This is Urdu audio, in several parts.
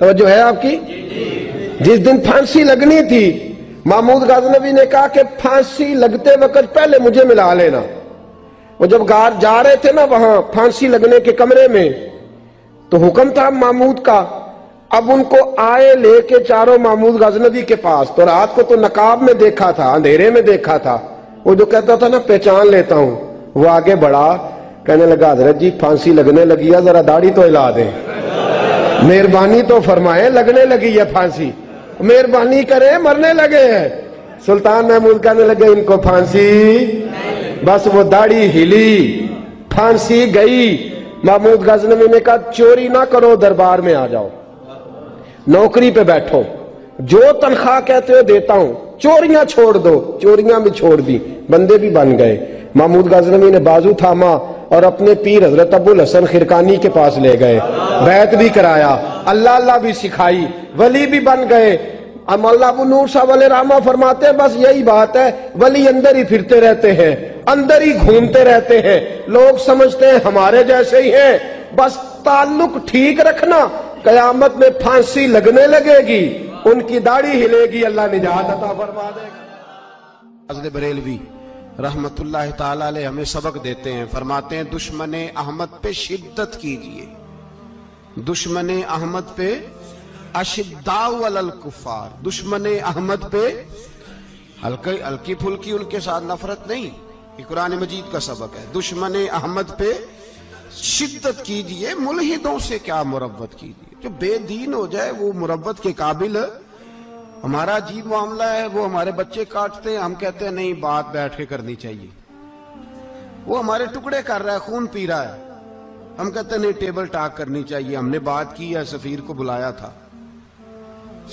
توجہ ہے آپ کی؟ جس دن پھانسی لگنی تھی محمود غزنوی نے کہا کہ پھانسی لگتے وقت پہلے مجھے ملا لینا. وہ جب جا رہے تھے نا وہاں پھانسی لگنے کے کمرے میں تو حکم تھا محمود کا. اب ان کو آئے لے کے چاروں محمود غزنوی کے پاس. تو رات کو تو نقاب میں دیکھا تھا, اندھیرے میں دیکھا تھا. وہ جو کہتا تھا نا پہچان لیتا ہوں, وہ آگے بڑھا, کہنے لگا حضرت جی پھانسی لگنے لگی ہے, ذرا داڑھی تو ہلا دیں, مہربانی تو فرمائے, لگنے لگی ہے پھانسی, مہربانی کریں, مرنے لگے ہیں. سلطان محمود کہنے لگے ان کو پھانسی, بس وہ داڑھی ہلی, پھانسی گئی. محمود غزنوی نے کہا چوری نہ کرو, دربار میں آ جاؤ, نوکری پہ بیٹھو, جو تنخواہ کہتے ہو دیتا ہوں, چوریاں چھوڑ دو. چوریاں بھی چھوڑ دی, بندے بھی بن گئے. محمود غزنوی نے بازو تھاما اور اپنے پیر حضرت ابو الحسن خرقانی کے پاس لے گئے, بیعت بھی کرایا, اللہ اللہ بھی سکھائی, ولی بھی بن گئے. مولانا ابو نور صاحب علیہ رحمہ فرماتے ہیں بس یہی بات ہے, ولی اندر ہی پھرتے رہتے ہیں, اندر ہی گھومتے رہتے ہیں, لوگ سمجھتے ہیں ہمارے جیسے ہی ہیں. بس تعلق ٹھیک رکھنا, قیامت میں پھانسی لگنے لگے گی, ان کی داڑھی ہلے گی, اللہ نجات عطا فرما دے گا. حضرت بریلوی رحمت اللہ تعالی علیہ ہمیں سبق دیتے ہیں, فرماتے ہیں دشمن احمد پہ شدت کیجئے, دشمن احمد پہ اشداء علی الکفار, دشمن احمد پہ ہلکی پھلکی ان کے ساتھ نفرت نہیں. یہ قرآن مجید کا سبق ہے. دشمن احمد پہ شدت کیجئے, ملحدوں سے کیا مروت کیجئے. جو بے دین ہو جائے وہ مروت کے قابل. ہمارا عجیب معاملہ ہے, وہ ہمارے بچے کاٹتے ہیں, ہم کہتے ہیں نہیں بات بیٹھ کے کرنی چاہیے. وہ ہمارے ٹکڑے کر رہا ہے, خون پی رہا ہے, ہم کہتے ہیں نہیں ٹیبل ٹاک کرنی چاہیے, ہم نے بات کی ہے, سفیر کو بلایا تھا.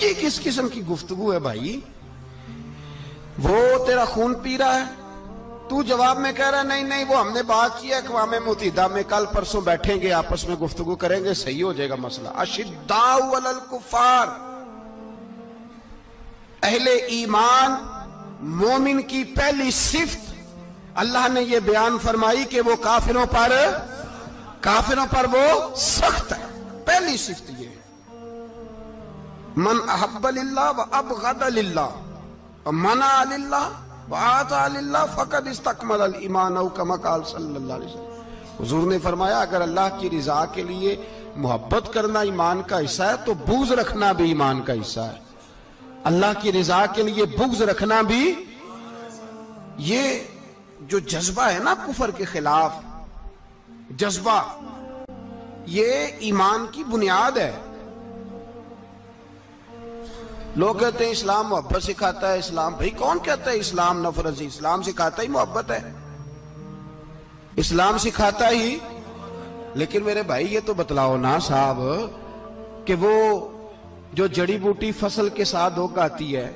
یہ کس قسم کی گفتگو ہے بھائی؟ وہ تیرا خون پی رہا ہے, تو جواب میں کہہ رہا ہے نہیں وہ ہم نے بات کی ہے, اقوام متحدہ میں کل پرسوں بیٹھیں گے, آپس میں گفتگو کریں گے, صحیح ہو جائے گا مسئلہ. اشداء علی الکفار, اہل ایمان مومن کی پہلی صفت اللہ نے یہ بیان فرمائی کہ وہ کافروں پر وہ سخت ہے. پہلی صفت یہ, من احب للہ و ابغض للہ و منع للہ و آطاع للہ فقد استکمل الایمان او کما قال صلی اللہ علیہ وسلم. حضور نے فرمایا اگر اللہ کی رضا کے لیے محبت کرنا ایمان کا حصہ ہے تو بغض رکھنا بھی ایمان کا حصہ ہے. اللہ کی رضا کے لیے بغض رکھنا بھی, یہ جو جذبہ ہے نا کفر کے خلاف جذبہ, یہ ایمان کی بنیاد ہے. لوگ کہتے ہیں اسلام محبت سکھاتا ہے, اسلام, بھئی کون کہتا ہے اسلام نفرت؟ اسلام سکھاتا ہی محبت ہے, اسلام سکھاتا ہی. لیکن میرے بھائی یہ تو بتلاؤ نا صاحب کہ وہ جو جڑی بوٹی فصل کے ساتھ اگاتی ہے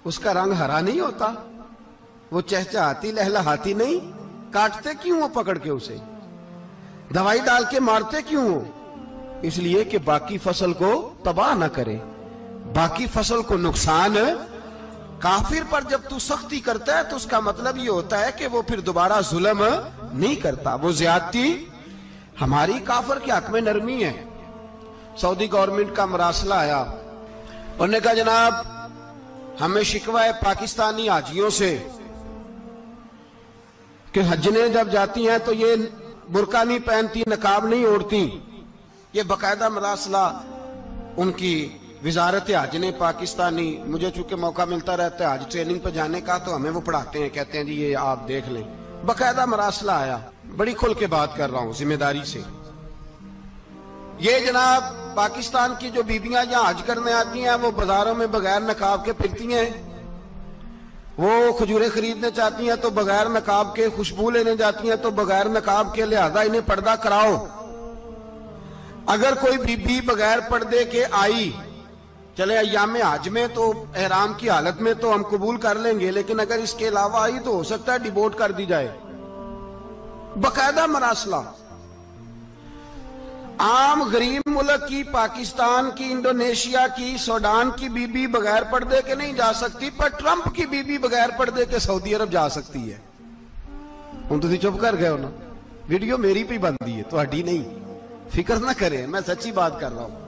اس کا رنگ ہرا نہیں ہوتا, وہ چہچہاتی لہلہاتی نہیں, کاٹتے کیوں ہو پکڑ کے اسے, دوائی ڈال کے مارتے کیوں ہو؟ اس لیے کہ باقی فصل کو تباہ نہ کرے, باقی فصل کو نقصان. کافر پر جب تو سختی کرتا ہے تو اس کا مطلب یہ ہوتا ہے کہ وہ پھر دوبارہ ظلم نہیں کرتا, وہ زیادتی. ہماری کافر کے حق میں نرمی ہے. سعودی گورنمنٹ کا مراسلہ آیا, انہوں نے کہا جناب ہمیں شکوہ ہے پاکستانی حاجیوں سے کہ حجنے جب جاتی ہیں تو یہ برقع نہیں پہنتی, نقاب نہیں اوڑھتی. یہ باقاعدہ مراسلہ ان کی وزارت حج نے پاکستانی, مجھے چونکہ موقع ملتا رہتا ہے حج ٹریننگ پہ جانے کا تو ہمیں وہ پڑھاتے ہیں, کہتے ہیں جی یہ آپ دیکھ لیں. باقاعدہ مراسلہ آیا, بڑی کھل کے بات کر رہا ہوں ذمہ داری سے. یہ جناب پاکستان کی جو بیبیاں یہاں حج کرنے آتی ہیں وہ بازاروں میں بغیر نقاب کے پھرتی ہیں, وہ کھجوریں خریدنے چاہتی ہیں تو بغیر نقاب کے, خوشبو لینے جاتی ہیں تو بغیر نقاب کے, لہذا انہیں پردہ کراؤ. اگر کوئی بی بی بغیر پردے کے آئی, چلے ایام حج میں تو احرام کی حالت میں تو ہم قبول کر لیں گے, لیکن اگر اس کے علاوہ آئی تو ہو سکتا ہے ڈیبورٹ کر دی جائے. باقاعدہ مراسلہ. عام غریب ملک کی, پاکستان کی, انڈونیشیا کی, سوڈان کی بی بی بغیر پردے کے نہیں جا سکتی, پر ٹرمپ کی بی بی بغیر پردے کے سعودی عرب جا سکتی ہے. ہم تو چپ کر گئے ہو نا, ویڈیو میری پہ بندی ہے, تہاڈی نہیں, فکر نہ کریں, میں سچی بات کر رہا ہوں.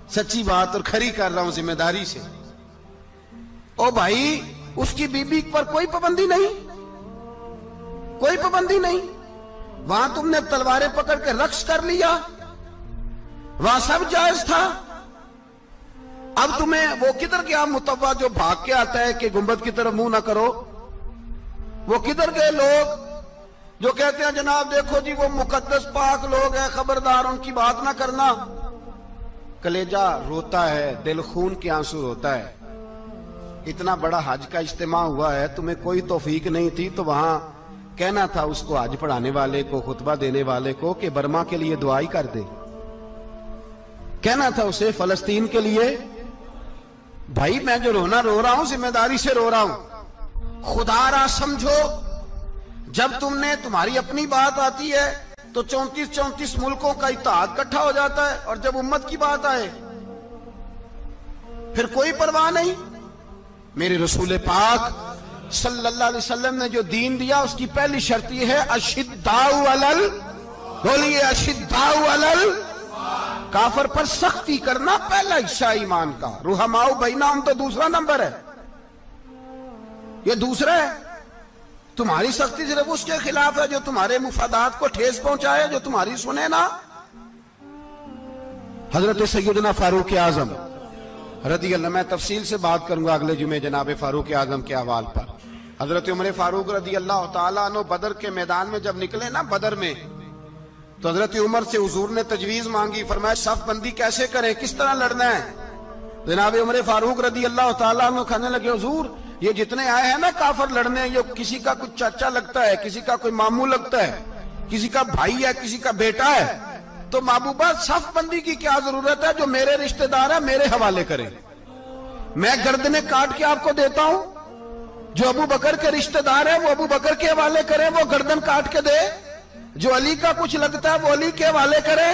سچی بات اور کھری کر رہا ہوں ذمہ داری سے. او بھائی اس کی بیوی پر کوئی پابندی نہیں, کوئی پابندی نہیں. وہاں تم نے تلواریں پکڑ کے رقص کر لیا, وہاں سب جائز تھا. اب تمہیں وہ کدھر گیا متوا جو بھاگ کے آتا ہے کہ گنبد کی طرف منہ نہ کرو؟ وہ کدھر گئے لوگ جو کہتے ہیں جناب دیکھو جی وہ مقدس پاک لوگ ہیں, خبردار ان کی بات نہ کرنا؟ کلیجہ روتا ہے, دل خون کے آنسو ہوتا ہے. اتنا بڑا حج کا اجتماع ہوا ہے, تمہیں کوئی توفیق نہیں تھی تو وہاں کہنا تھا اس کو حج پڑھانے والے کو, خطبہ دینے والے کو کہ برما کے لیے دعائی کر دے. کہنا تھا اسے فلسطین کے لیے. بھائی میں جو رونا رو رہا ہوں ذمہ داری سے رو رہا ہوں. خدا را سمجھو, جب تم نے تمہاری اپنی بات آتی ہے تو 34 ملکوں کا اتحاد اکٹھا ہو جاتا ہے, اور جب امت کی بات آئے پھر کوئی پرواہ نہیں. میرے رسول پاک صلی اللہ علیہ وسلم نے جو دین دیا اس کی پہلی شرط یہ ہے اشداء علل, بولیے اشداء علل, کافر پر سختی کرنا پہلا حصہ ایمان کا. رحماء بینہم تو دوسرا نمبر ہے, یہ دوسرا ہے. تمہاری سختی صرف اس کے خلاف ہے جو تمہارے مفادات کو ٹھیس پہنچائے, جو تمہاری سنے نا. حضرت سیدنا فاروق اعظم رضی اللہ, میں تفصیل سے بات کروں گا اگلے جمعے جناب فاروق اعظم کے احوال پر. حضرت عمر فاروق رضی اللہ تعالیٰ عنہ بدر کے میدان میں جب نکلے نا بدر میں, تو حضرت عمر سے حضور نے تجویز مانگی, فرمایا صف بندی کیسے کریں, کس طرح لڑنا ہے؟ جناب عمر فاروق رضی اللہ تعالیٰ عنہ کہنے لگے حضور یہ جتنے آئے ہیں نا کافر لڑنے, یہ کسی کا کچھ چاچا لگتا ہے, کسی کا کوئی ماموں لگتا ہے, کسی کا بھائی ہے, کسی کا بیٹا ہے, تو محبوبہ صف بندی کی کیا ضرورت ہے؟ جو میرے رشتہ دار ہے میرے حوالے کریں, میں گردنیں کاٹ کے آپ کو دیتا ہوں. جو ابو بکر کے رشتہ دار ہے وہ ابو بکر کے حوالے کریں, وہ گردن کاٹ کے دے. جو علی کا کچھ لگتا ہے وہ علی کے حوالے کرے.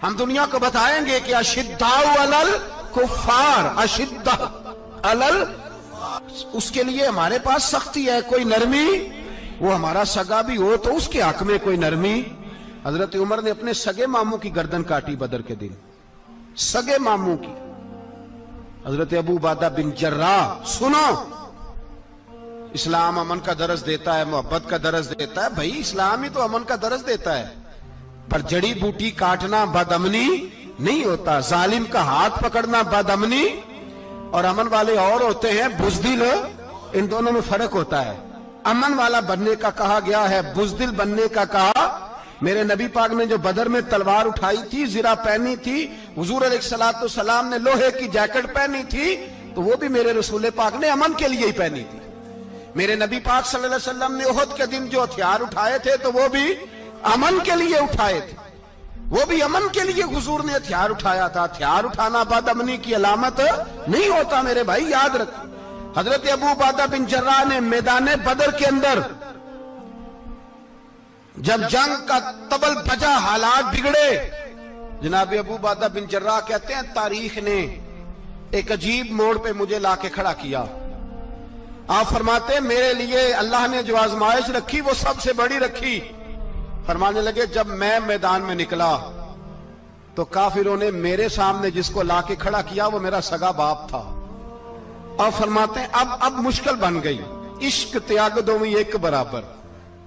ہم دنیا کو بتائیں گے کہ اشداء علل کفار, اشداء علل, اس کے لیے ہمارے پاس سختی ہے, کوئی نرمی. وہ ہمارا سگا بھی ہو تو اس کے حق میں کوئی نرمی. حضرت عمر نے اپنے سگے ماموں کی گردن کاٹی بدر کے دن, سگے ماموں کی. حضرت ابو عبیدہ بن جراح, سنو, اسلام امن کا درس دیتا ہے, محبت کا درس دیتا ہے. بھائی اسلام ہی تو امن کا درس دیتا ہے, پر جڑی بوٹی کاٹنا بد امنی نہیں ہوتا. ظالم کا ہاتھ پکڑنا بد امنی, اور امن والے اور ہوتے ہیں بزدل, ان دونوں میں فرق ہوتا ہے. امن والا بننے کا کہا گیا ہے, بزدل بننے کا کہا. میرے نبی پاک نے جو بدر میں تلوار اٹھائی تھی, زرہ پہنی تھی, حضور علیہ السلام نے لوہے کی جیکٹ پہنی تھی, تو وہ بھی میرے رسول پاک نے امن کے لیے ہی پہنی تھی. میرے نبی پاک صلی اللہ علیہ وسلم نے احد کے دن جو ہتھیار اٹھائے تھے تو وہ بھی امن کے لیے اٹھائے تھے, وہ بھی امن کے لیے حضور نے ہتھیار اٹھایا تھا. ہتھیار اٹھانا بد امنی کی علامت نہیں ہوتا میرے بھائی, یاد رکھ. حضرت ابو عبیدہ بن جراح نے میدان بدر کے اندر جب جنگ کا طبل بجا, حالات بگڑے, جناب ابو عبیدہ بن جراح کہتے ہیں تاریخ نے ایک عجیب موڑ پہ مجھے لا کے کھڑا کیا. آپ فرماتے ہیں میرے لیے اللہ نے جو آزمائش رکھی وہ سب سے بڑی رکھی. فرمانے لگے جب میں میدان میں نکلا تو کافروں نے میرے سامنے جس کو لا کے کھڑا کیا وہ میرا سگا باپ تھا. اور فرماتے ہیں اب مشکل بن گئی. عشق تیاگ دوویں ایک برابر,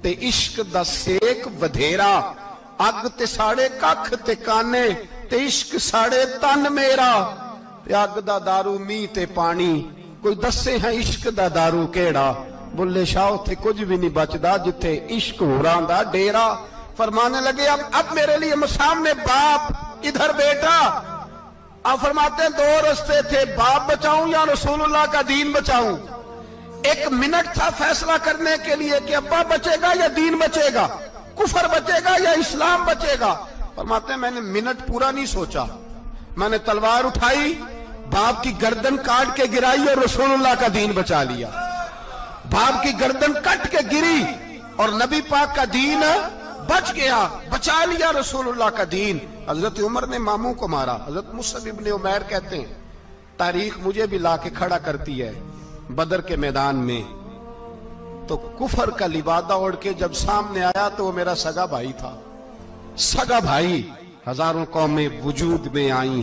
تے عشق دا سیک ودھیرا, اگ تے ساڑے ککھ تے کانے, تے عشق ساڑے تن میرا, تے اگ دا دارو می تے پانی, کوئی دسے ہیں عشق دا دارو کیڑا. بلے شاہ تھے کچھ بھی نہیں بچدا جتھے عشق ہوراں دا ڈیرا. فرمانے لگے اب میرے لیے سامنے باپ, ادھر بیٹا. آپ فرماتے ہیں دو رستے تھے, باپ بچاؤں یا رسول اللہ کا دین بچاؤں. ایک منٹ تھا فیصلہ کرنے کے لیے کہ ابا بچے گا یا دین بچے گا, کفر بچے گا یا اسلام بچے گا. فرماتے ہیں میں نے منٹ پورا نہیں سوچا, میں نے تلوار اٹھائی, باپ کی گردن کاٹ کے گرائی اور رسول اللہ کا دین بچا لیا. باپ کی گردن کٹ کے گری اور نبی پاک کا دین بچ گیا, بچا لیا رسول اللہ کا دین. حضرت عمر نے ماموں کو مارا. حضرت مصعب ابن عمیر کہتے ہیں تاریخ مجھے بھی لا کے کھڑا کرتی ہے بدر کے میدان میں, تو کفر کا لبادہ اوڑھ کے جب سامنے آیا تو وہ میرا سگا بھائی تھا. سگا بھائی. ہزاروں قومیں وجود میں آئیں,